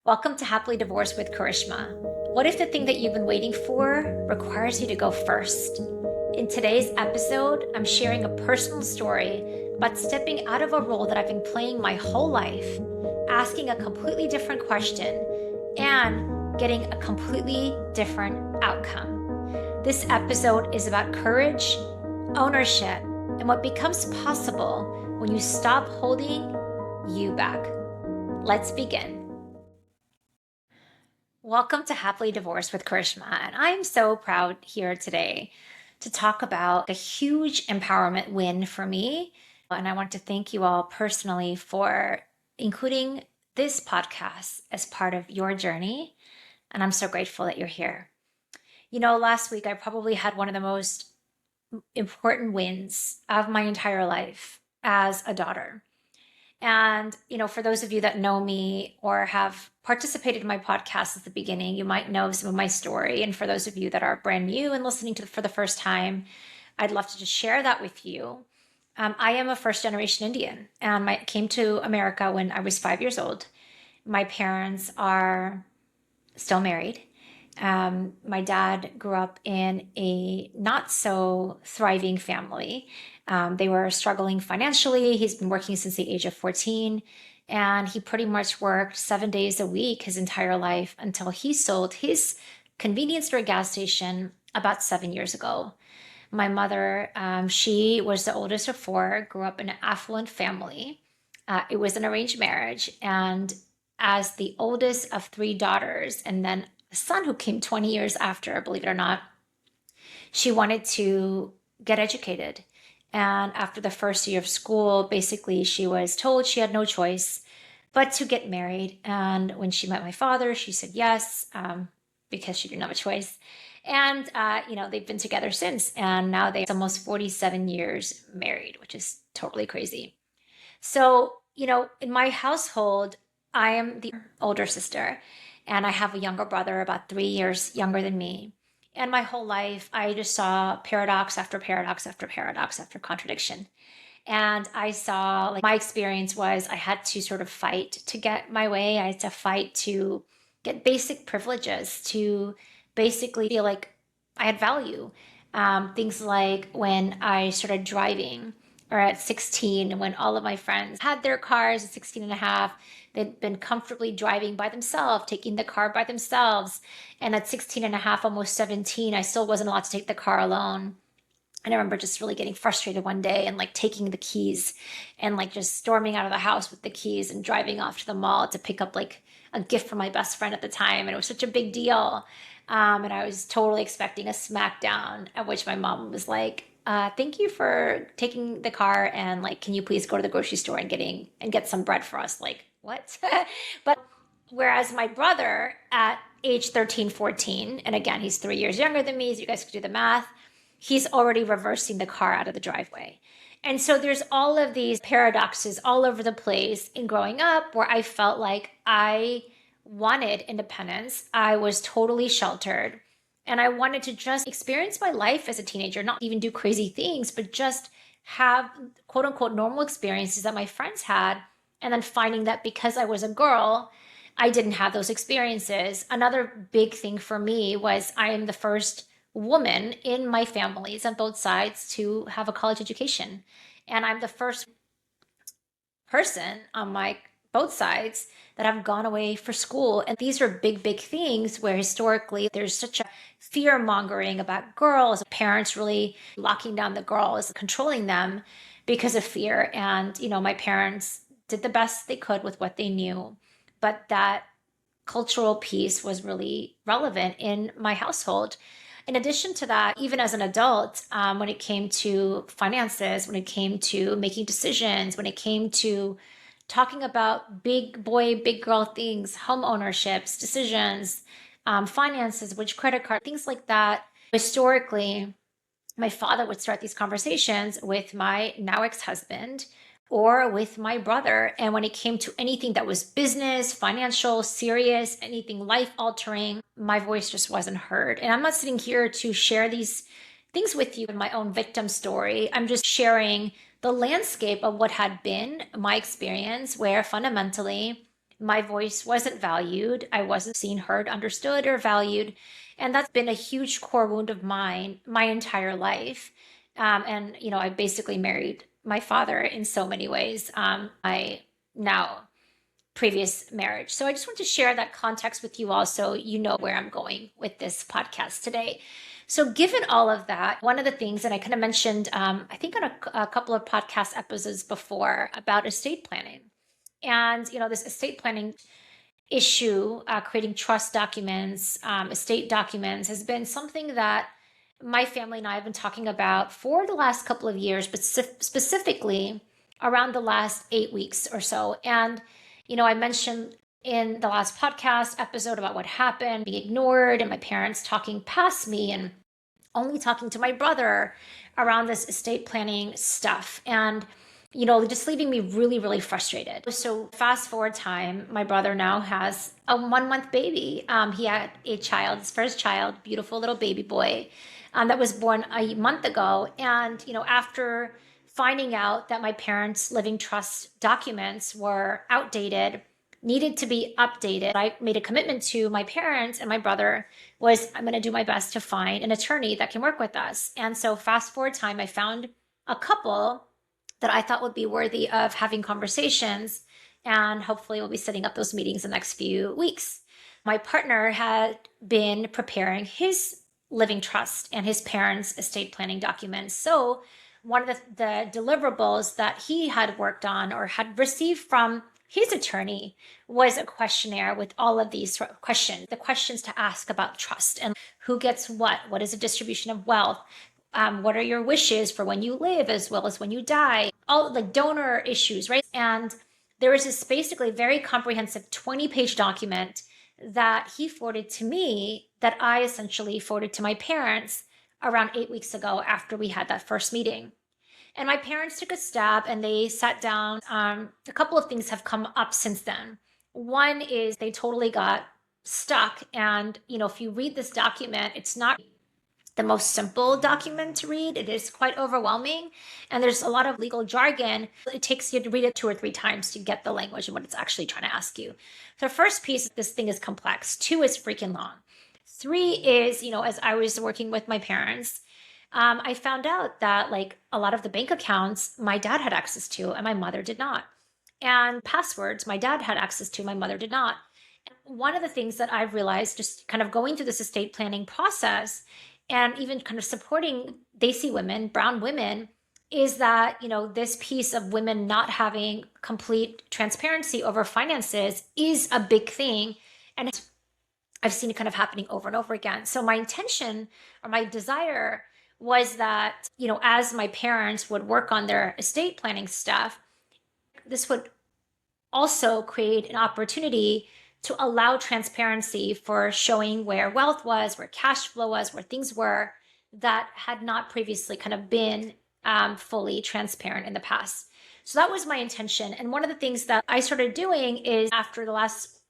Welcome to Happily Divorced with Karishma. What if the thing that you've been waiting for requires you to go first? In today's episode, I'm sharing a personal story about stepping out of a role that I've been playing my whole life, asking a completely different question, and getting a completely different outcome. This episode is about courage, ownership, and what becomes possible when you stop holding you back. Let's begin. Welcome to Happily Divorced with Karishma, and I'm so proud here today to talk about a huge empowerment win for me. And I want to thank you all personally for including this podcast as part of your journey. And I'm so grateful that you're here. Last week I probably had one of the most important wins of my entire life as a daughter. And, for those of you that know me or have participated in my podcast at the beginning, you might know some of my story. And for those of you that are brand new and listening to it for the first time, I'd love to just share that with you. I am a first generation Indian and I came to America when I was 5 years old. My parents are still married. My dad grew up in a not so thriving family. They were struggling financially. He's been working since the age of 14, and he pretty much worked 7 days a week his entire life until he sold his convenience store gas station about 7 years ago. My mother, she was the oldest of four, grew up in an affluent family. It was an arranged marriage, and as the oldest of three daughters, and then a son who came 20 years after, believe it or not, she wanted to get educated. And after the first year of school, basically, she was told she had no choice but to get married. And when she met my father, she said yes, because she didn't have a choice. And, they've been together since. And now they're almost 47 years married, which is totally crazy. So, in my household, I am the older sister, and I have a younger brother about 3 years younger than me. And my whole life, I just saw paradox after paradox after paradox after contradiction. And I saw, my experience was I had to sort of fight to get my way. I had to fight to get basic privileges, to basically feel like I had value. Things like when I started driving, or at 16, when all of my friends had their cars at 16 and a half, they'd been comfortably driving by themselves, taking the car by themselves. And at 16 and a half, almost 17, I still wasn't allowed to take the car alone. And I remember just really getting frustrated one day and taking the keys and just storming out of the house with the keys and driving off to the mall to pick up a gift from my best friend at the time. And it was such a big deal. And I was totally expecting a smackdown, at which my mom was like, thank you for taking the car, and can you please go to the grocery store and get some bread for us? What? But whereas my brother at age 13, 14, and again, he's 3 years younger than me, so you guys can do the math, he's already reversing the car out of the driveway. And so there's all of these paradoxes all over the place in growing up where I felt like I wanted independence. I was totally sheltered. And I wanted to just experience my life as a teenager, not even do crazy things, but just have quote unquote normal experiences that my friends had. And then finding that because I was a girl, I didn't have those experiences. Another big thing for me was I am the first woman in my families on both sides to have a college education. And I'm the first person on my both sides that have gone away for school. And these are big, big things where historically there's such a fear mongering about girls, parents really locking down the girls, controlling them because of fear. And, my parents did the best they could with what they knew. But that cultural piece was really relevant in my household. In addition to that, even as an adult, when it came to finances, when it came to making decisions, when it came to talking about big boy, big girl things, home ownerships, decisions, finances, which credit card, things like that. Historically, my father would start these conversations with my now ex-husband or with my brother. And when it came to anything that was business, financial, serious, anything life-altering, my voice just wasn't heard. And I'm not sitting here to share these things with you in my own victim story. I'm just sharing the landscape of what had been my experience, where fundamentally my voice wasn't valued. I wasn't seen, heard, understood, or valued. And that's been a huge core wound of mine my entire life. I basically married my father in so many ways. I now previous marriage. So I just want to share that context with you all so you know where I'm going with this podcast today. So, given all of that, one of the things, and I kind of mentioned, I think on a couple of podcast episodes before about estate planning. And, this estate planning issue, creating trust documents, estate documents, has been something that my family and I have been talking about for the last couple of years, but specifically around the last 8 weeks or so. And, I mentioned in the last podcast episode about what happened, being ignored, and my parents talking past me and only talking to my brother around this estate planning stuff. And just leaving me really, really frustrated. So fast forward time, my brother now has a 1 month baby. He had a child, his first child, beautiful little baby boy, that was born a month ago. And, after finding out that my parents' living trust documents were outdated, needed to be updated, I made a commitment to my parents and my brother was I'm going to do my best to find an attorney that can work with us. And so fast forward time, I found a couple that I thought would be worthy of having conversations. And hopefully we'll be setting up those meetings the next few weeks. My partner had been preparing his living trust and his parents' estate planning documents. So one of the deliverables that he had worked on or had received from his attorney was a questionnaire with all of these questions, the questions to ask about trust and who gets what is the distribution of wealth, what are your wishes for when you live as well as when you die, all like donor issues, right? And there was this basically very comprehensive 20-page document that he forwarded to me that I essentially forwarded to my parents around 8 weeks ago after we had that first meeting. And my parents took a stab and they sat down. A couple of things have come up since then. One is they totally got stuck. And, if you read this document, it's not the most simple document to read. It is quite overwhelming. And there's a lot of legal jargon. It takes you to read it 2 or 3 times to get the language and what it's actually trying to ask you. The first piece, this thing is complex. 2 is freaking long. 3 is, as I was working with my parents, I found out that like a lot of the bank accounts my dad had access to and my mother did not. And passwords my dad had access to, my mother did not. One of the things that I've realized just kind of going through this estate planning process and even kind of supporting Desi women, brown women, is that, this piece of women not having complete transparency over finances is a big thing. And I've seen it kind of happening over and over again. So my intention or my desire was that, as my parents would work on their estate planning stuff, this would also create an opportunity to allow transparency for showing where wealth was, where cash flow was, where things were that had not previously kind of been fully transparent in the past. So that was my intention. And one of the things that I started doing is after the last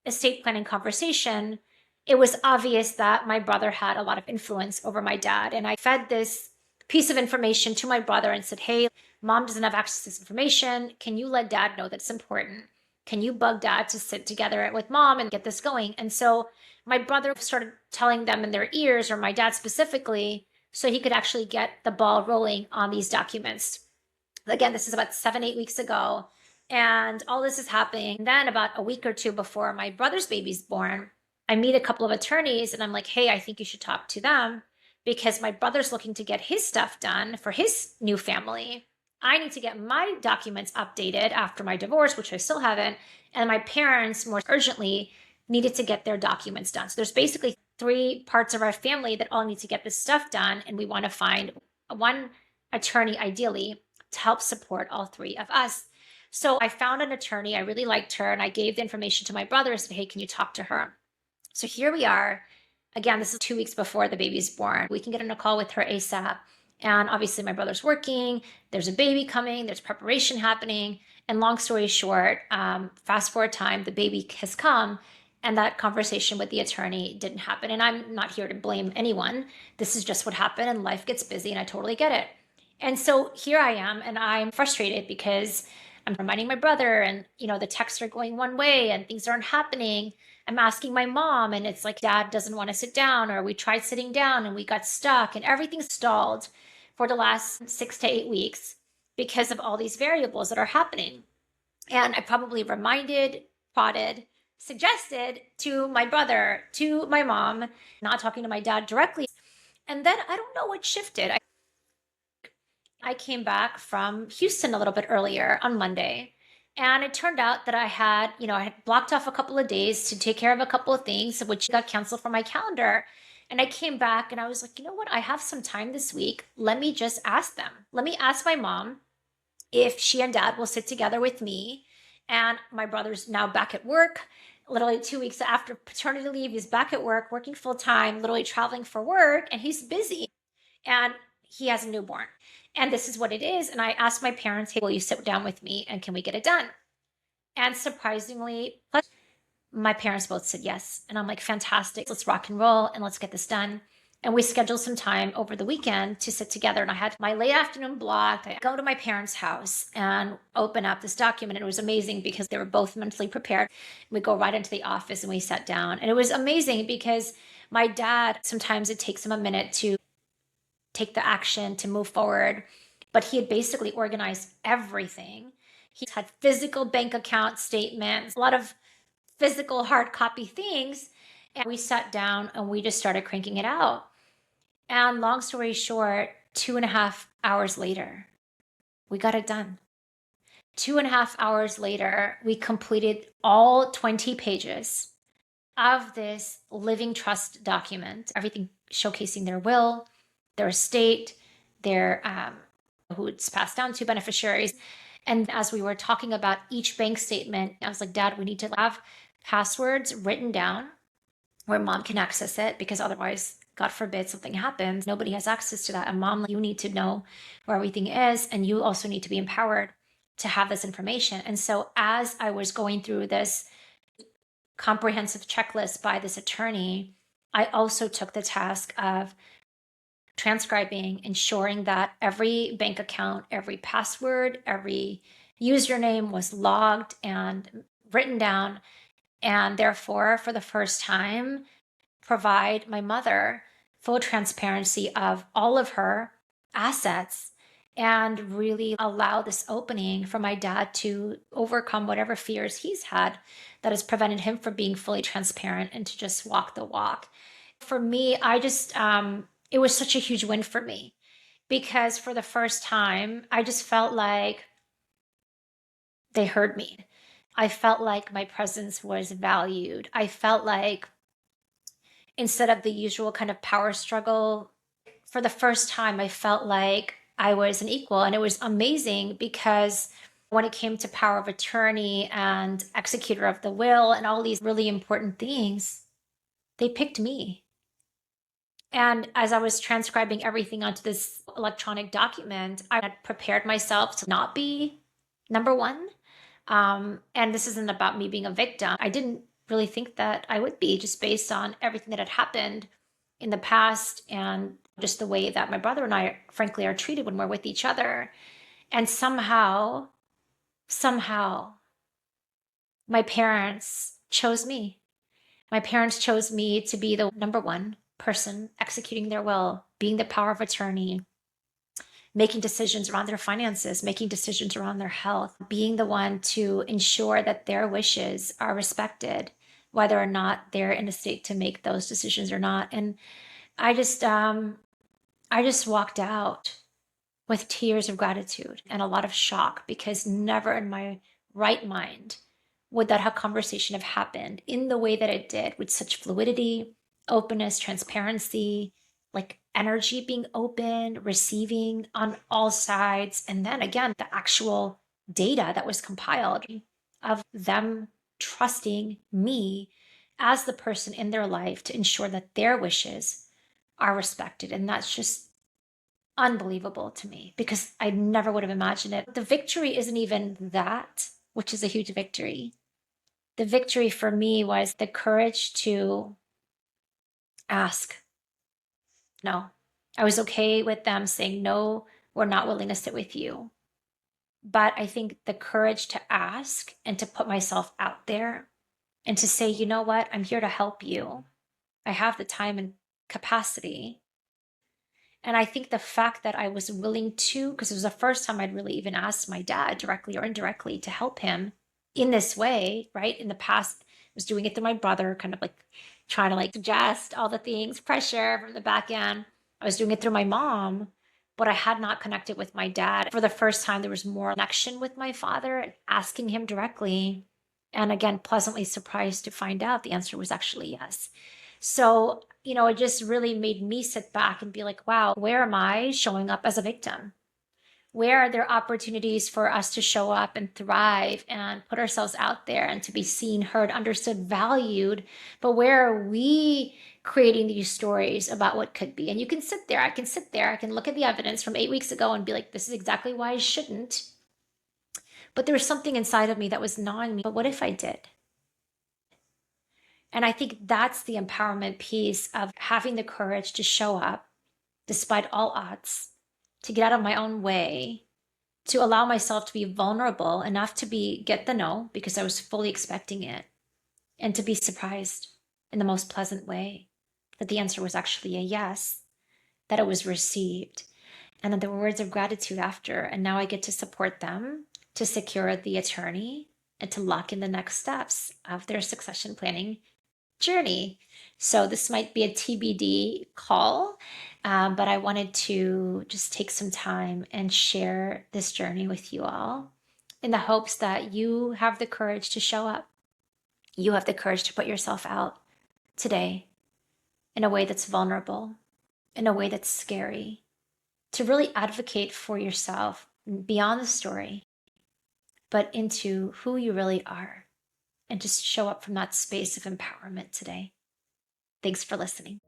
estate planning conversation, it was obvious that my brother had a lot of influence over my dad. And I fed this piece of information to my brother and said, hey, mom doesn't have access to this information. Can you let dad know that it's important? Can you bug dad to sit together with mom and get this going? And so my brother started telling them in their ears, or my dad specifically, so he could actually get the ball rolling on these documents. Again, this is about 7-8 weeks ago. And all this is happening. Then about a week or 2 before my brother's baby's born, I meet a couple of attorneys and I'm like, hey, I think you should talk to them because my brother's looking to get his stuff done for his new family. I need to get my documents updated after my divorce, which I still haven't. And my parents, more urgently, needed to get their documents done. So there's basically 3 parts of our family that all need to get this stuff done. And we want to find one attorney, ideally, to help support all 3 of us. So I found an attorney. I really liked her. And I gave the information to my brother and said, hey, can you talk to her? So here we are. Again, this is 2 weeks before the baby's born. We can get on a call with her ASAP. And obviously my brother's working. There's a baby coming. There's preparation happening. And long story short, fast forward time, the baby has come. And that conversation with the attorney didn't happen. And I'm not here to blame anyone. This is just what happened and life gets busy and I totally get it. And so here I am and I'm frustrated because I'm reminding my brother, and the texts are going one way and things aren't happening. I'm asking my mom, and it's like dad doesn't want to sit down, or we tried sitting down and we got stuck, and everything's stalled for the last 6 to 8 weeks because of all these variables that are happening. And I probably reminded, prodded, suggested to my brother, to my mom, not talking to my dad directly. And then I don't know what shifted. I came back from Houston a little bit earlier on Monday. And it turned out that I had blocked off a couple of days to take care of a couple of things, which got canceled from my calendar. And I came back and I was like, you know what? I have some time this week. Let me just ask them. Let me ask my mom if she and dad will sit together with me. And my brother's now back at work. Literally 2 weeks after paternity leave, he's back at work, working full time, literally traveling for work, and he's busy. And he has a newborn. And this is what it is. And I asked my parents, hey, will you sit down with me and can we get it done? And surprisingly, my parents both said yes. And I'm like, fantastic. Let's rock and roll and let's get this done. And we scheduled some time over the weekend to sit together. And I had my late afternoon blocked. I go to my parents' house and open up this document. And it was amazing because they were both mentally prepared. We go right into the office and we sat down. And it was amazing because my dad, sometimes it takes him a minute to take the action to move forward. But he had basically organized everything. He had physical bank account statements, a lot of physical hard copy things. And we sat down and we just started cranking it out. And long story short, 2.5 hours later, we got it done. 2.5 hours later, we completed all 20 pages of this living trust document, everything showcasing their will, their estate, their who it's passed down to beneficiaries. And as we were talking about each bank statement, I was like, Dad, we need to have passwords written down where mom can access it, because otherwise, God forbid, something happens. Nobody has access to that. And mom, you need to know where everything is. And you also need to be empowered to have this information. And so as I was going through this comprehensive checklist by this attorney, I also took the task of transcribing, ensuring that every bank account, every password, every username was logged and written down. And therefore, for the first time, provide my mother full transparency of all of her assets and really allow this opening for my dad to overcome whatever fears he's had that has prevented him from being fully transparent and to just walk the walk. For me, it was such a huge win for me because for the first time, I just felt like they heard me. I felt like my presence was valued. I felt like instead of the usual kind of power struggle, for the first time, I felt like I was an equal. And it was amazing because when it came to power of attorney and executor of the will and all these really important things, they picked me. And as I was transcribing everything onto this electronic document, I had prepared myself to not be number one. And this isn't about me being a victim. I didn't really think that I would be, just based on everything that had happened in the past and just the way that my brother and I, frankly, are treated when we're with each other. And somehow, my parents chose me. My parents chose me to be the number one person executing their will, being the power of attorney, making decisions around their finances, making decisions around their health, being the one to ensure that their wishes are respected, whether or not they're in a state to make those decisions or not. And I just, I just walked out with tears of gratitude and a lot of shock, because never in my right mind would that conversation have happened in the way that it did, with such fluidity, openness, transparency, like energy being open, receiving on all sides. And then again, the actual data that was compiled of them trusting me as the person in their life to ensure that their wishes are respected. And that's just unbelievable to me, because I never would have imagined it. The victory isn't even that, which is a huge victory. The victory for me was the courage to ask no. I was okay with them saying, no, we're not willing to sit with you. But I think the courage to ask and to put myself out there and to say, you know what, I'm here to help you. I have the time and capacity. And I think the fact that I was willing to, because it was the first time I'd really even asked my dad directly or indirectly to help him in this way, right? In the past, I was doing it through my brother, kind of like trying to like suggest all the things, pressure from the back end. I was doing it through my mom, but I had not connected with my dad. For the first time, there was more connection with my father and asking him directly. And again, pleasantly surprised to find out the answer was actually yes. So, it just really made me sit back and be like, wow, where am I showing up as a victim? Where are there opportunities for us to show up and thrive and put ourselves out there and to be seen, heard, understood, valued? But where are we creating these stories about what could be? And you can sit there, I can sit there, I can look at the evidence from 8 weeks ago and be like, this is exactly why I shouldn't. But there was something inside of me that was gnawing me. But what if I did? And I think that's the empowerment piece of having the courage to show up despite all odds, to get out of my own way, to allow myself to be vulnerable enough to get the no because I was fully expecting it, and to be surprised in the most pleasant way that the answer was actually a yes, that it was received, and then the words of gratitude after. And now I get to support them to secure the attorney and to lock in the next steps of their succession planning journey. So this might be a TBD call, but I wanted to just take some time and share this journey with you all in the hopes that you have the courage to show up. You have the courage to put yourself out today in a way that's vulnerable, in a way that's scary, to really advocate for yourself beyond the story, but into who you really are, and just show up from that space of empowerment today. Thanks for listening.